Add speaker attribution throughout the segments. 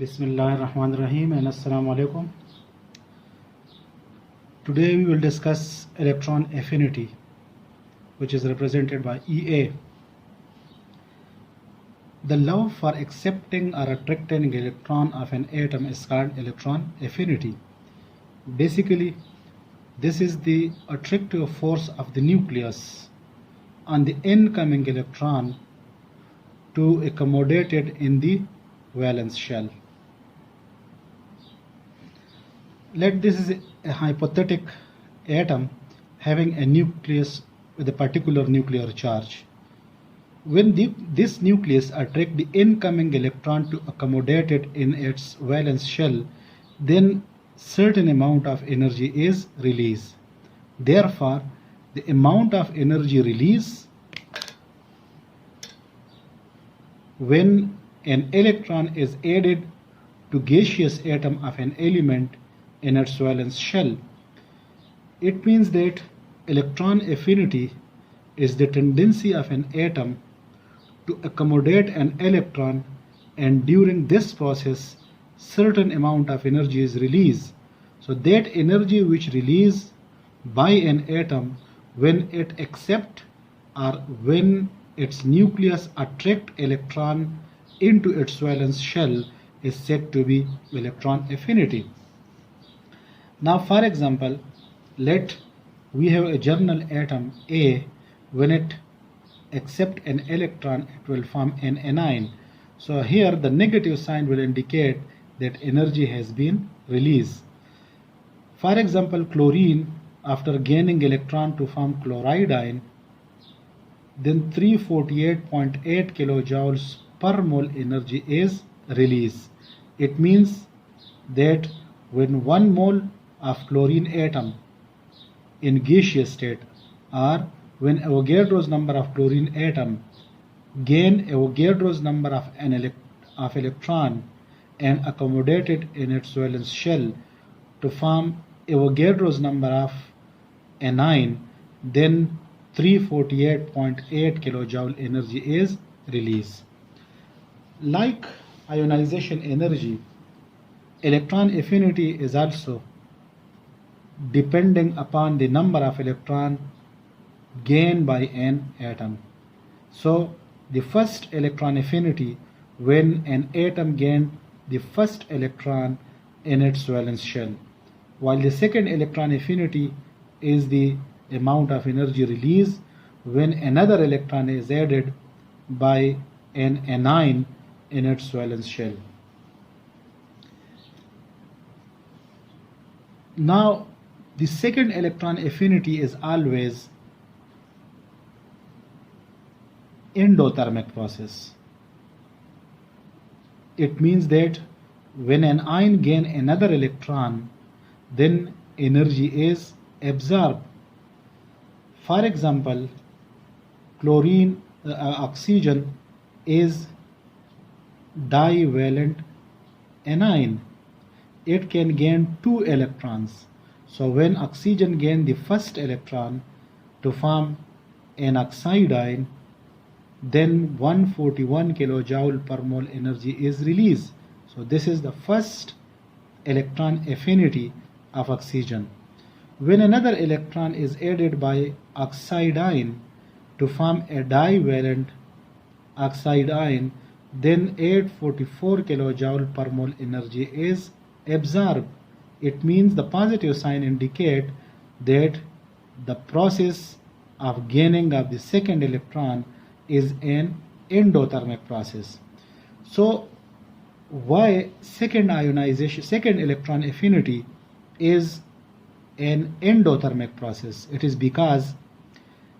Speaker 1: Bismillahirrahmanirrahim and Assalamu alaikum. Today we will discuss electron affinity, which is represented by EA. The love for accepting or attracting an electron of an atom is called electron affinity. Basically, this is the attractive force of the nucleus on the incoming electron to accommodate it in the valence shell. This is a hypothetical atom having a nucleus with a particular nuclear charge. When this nucleus attracts the incoming electron to accommodate it in its valence shell, then certain amount of energy is released. Therefore, the amount of energy released when an electron is added to gaseous atom of an element in its valence shell, it means that electron affinity is the tendency of an atom to accommodate an electron, and during this process certain amount of energy is released. So that energy which released by an atom when it accepts or when its nucleus attract electron into its valence shell is said to be electron affinity. Now, for example, let we have a journal atom A. When it accepts an electron, it will form an anion. So here the negative sign will indicate that energy has been released. For example, chlorine, after gaining electron to form chloride ion, then 348.8 kilojoules per mole energy is released. It means that when 1 mole of chlorine atom in gaseous state, or when Avogadro's number of chlorine atom gain Avogadro's number of electron and accommodated in its valence shell to form Avogadro's number of anion, then 348.8 kilojoule energy is released. Like ionization energy, electron affinity is also depending upon the number of electron gained by an atom. So the first electron affinity when an atom gained the first electron in its valence shell, while the second electron affinity is the amount of energy released when another electron is added by an anion in its valence shell. Now, the second electron affinity is always endothermic process. It means that when an ion gains another electron, then energy is absorbed. For example, oxygen is divalent anion. It can gain 2 electrons. So when oxygen gains the first electron to form an oxide ion, then 141 kilojoule per mole energy is released. So this is the first electron affinity of oxygen. When another electron is added by oxide ion to form a divalent oxide ion, then 844 kilojoule per mole energy is absorbed. It means the positive sign indicate that the process of gaining of the second electron is an endothermic process. So why second electron affinity is an endothermic process? It is because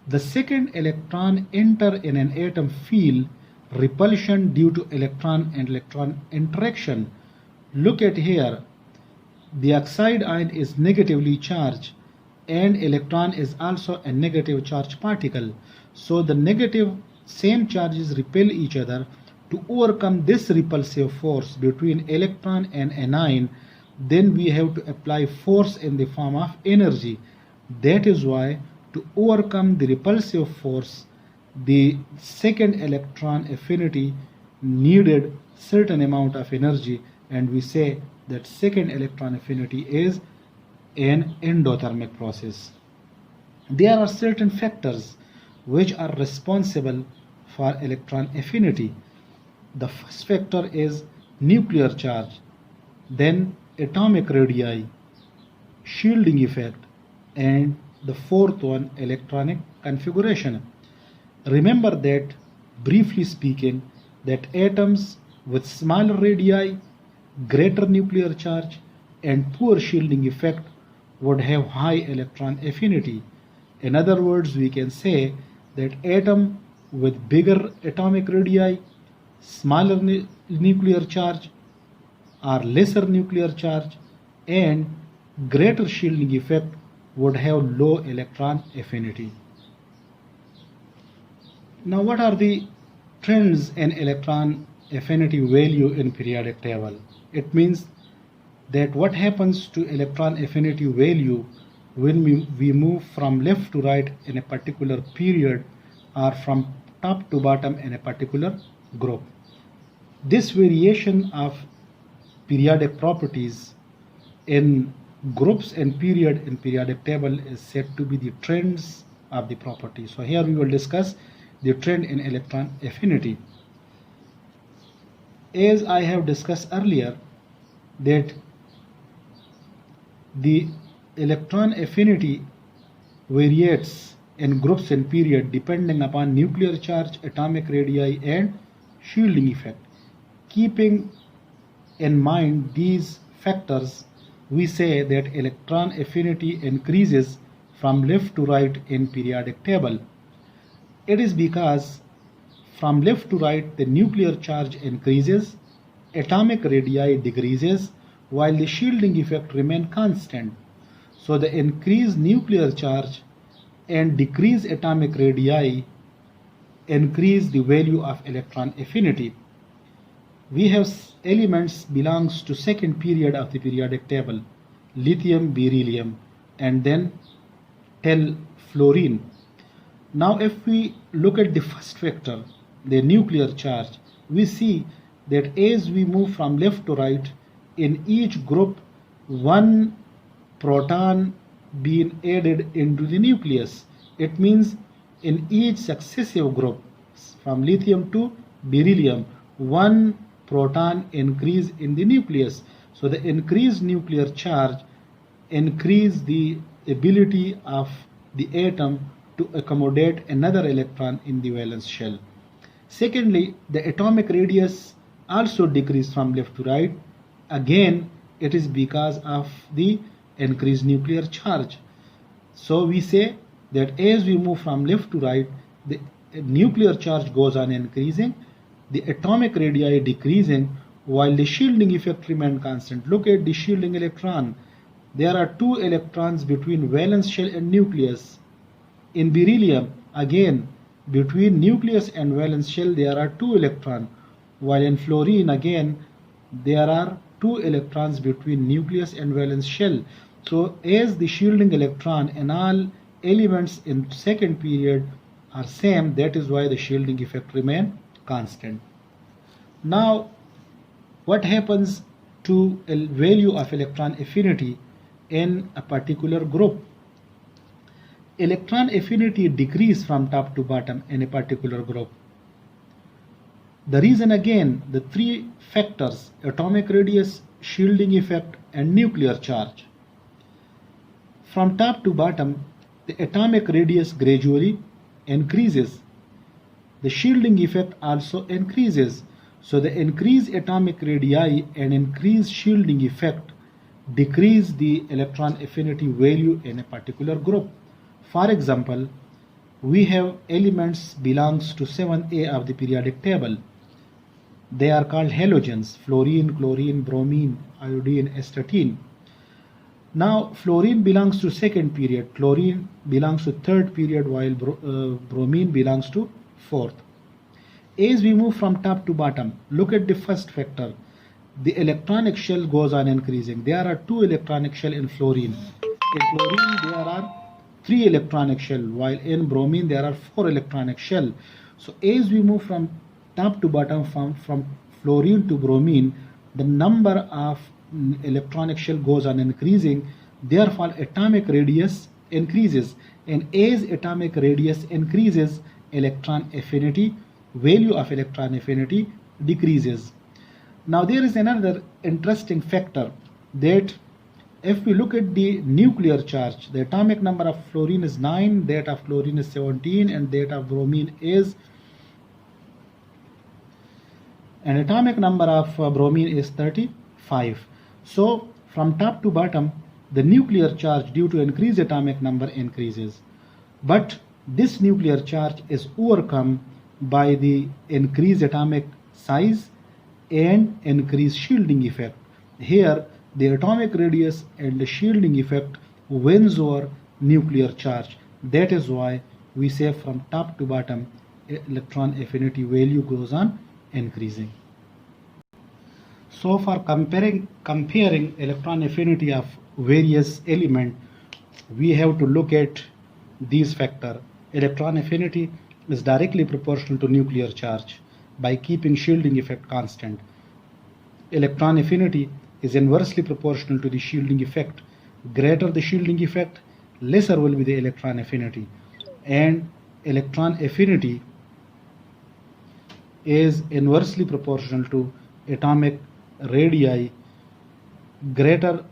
Speaker 1: the second electron enter in an atom field repulsion due to electron and electron interaction. Look at here, the oxide ion is negatively charged and electron is also a negative charge particle. So the negative same charges repel each other. To overcome this repulsive force between electron and anion, then we have to apply force in the form of energy. That is why to overcome the repulsive force, the second electron affinity needed certain amount of energy, and we say that second electron affinity is an endothermic process. There are certain factors which are responsible for electron affinity. The first factor is nuclear charge, then atomic radii, shielding effect, and the fourth one, electronic configuration. Remember that, briefly speaking, that atoms with smaller radii, greater nuclear charge, and poor shielding effect would have high electron affinity. In other words, we can say that atom with bigger atomic radii, smaller nuclear charge, or lesser nuclear charge, and greater shielding effect would have low electron affinity. Now, what are the trends in electron affinity value in periodic table? It means that what happens to electron affinity value when we move from left to right in a particular period or from top to bottom in a particular group. This variation of periodic properties in groups and period in periodic table is said to be the trends of the property. So here we will discuss the trend in electron affinity. As I have discussed earlier, that the electron affinity varies in groups and period depending upon nuclear charge, atomic radii, and shielding effect. Keeping in mind these factors, we say that electron affinity increases from left to right in periodic table. It is because from left to right the nuclear charge increases, atomic radii decreases, while the shielding effect remains constant. So the increased nuclear charge and decreased atomic radii increase the value of electron affinity. We have elements belongs to second period of the periodic table, lithium, beryllium, and then fluorine. Now if we look at the first factor, the nuclear charge, we see that as we move from left to right, in each group one proton being added into the nucleus. It means in each successive group from lithium to beryllium, one proton increase in the nucleus. So the increased nuclear charge increase the ability of the atom to accommodate another electron in the valence shell. Secondly, the atomic radius also decrease from left to right. Again, it is because of the increased nuclear charge. So we say that as we move from left to right, the nuclear charge goes on increasing, the atomic radii decreasing, while the shielding effect remains constant. Look at the shielding electron. There are two electrons between valence shell and nucleus. In beryllium, again, between nucleus and valence shell there are two electrons, while in fluorine again there are two electrons between nucleus and valence shell. So as the shielding electron in all elements in second period are same, that is why the shielding effect remain constant. Now what happens to a value of electron affinity in a particular group? Electron affinity decrease from top to bottom in a particular group. The reason again, the three factors, atomic radius, shielding effect, and nuclear charge. From top to bottom, the atomic radius gradually increases. The shielding effect also increases. So the increased atomic radii and increased shielding effect decrease the electron affinity value in a particular group. For example, we have elements belongs to 7A of the periodic table. They are called halogens: fluorine, chlorine, bromine, iodine, astatine. Now fluorine belongs to second period, chlorine belongs to third period, while bromine belongs to fourth. As we move from top to bottom, look at the first factor. The electronic shell goes on increasing. There are two electronic shell in fluorine. In chlorine there are 3 electronic shell, while in bromine there are 4 electronic shell. So as we move from top to bottom, from fluorine to bromine, the number of electronic shell goes on increasing, therefore atomic radius increases, and as atomic radius increases, electron affinity, value of electron affinity decreases. Now there is another interesting factor that if we look at the nuclear charge, the atomic number of fluorine is 9, that of fluorine is 17, and that of bromine is, and atomic number of bromine is 35. So from top to bottom, the nuclear charge due to increased atomic number increases. But this nuclear charge is overcome by the increased atomic size and increased shielding effect. Here, the atomic radius and the shielding effect wins over nuclear charge. That is why we say from top to bottom, electron affinity value goes on increasing. So for comparing electron affinity of various elements, we have to look at these factors. Electron affinity is directly proportional to nuclear charge by keeping shielding effect constant. Electron affinity is inversely proportional to the shielding effect. Greater the shielding effect, lesser will be the electron affinity. And electron affinity is inversely proportional to atomic radii. Greater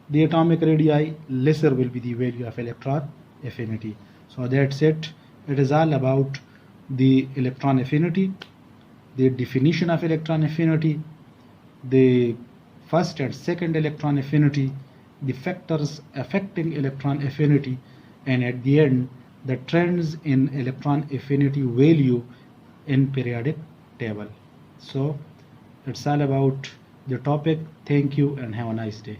Speaker 1: the atomic radii, lesser will be the value of electron affinity. So that's it. It is all about the electron affinity, the definition of electron affinity, the first and second electron affinity, the factors affecting electron affinity, and at the end, the trends in electron affinity value in periodic table. So it's all about the topic. Thank you and have a nice day.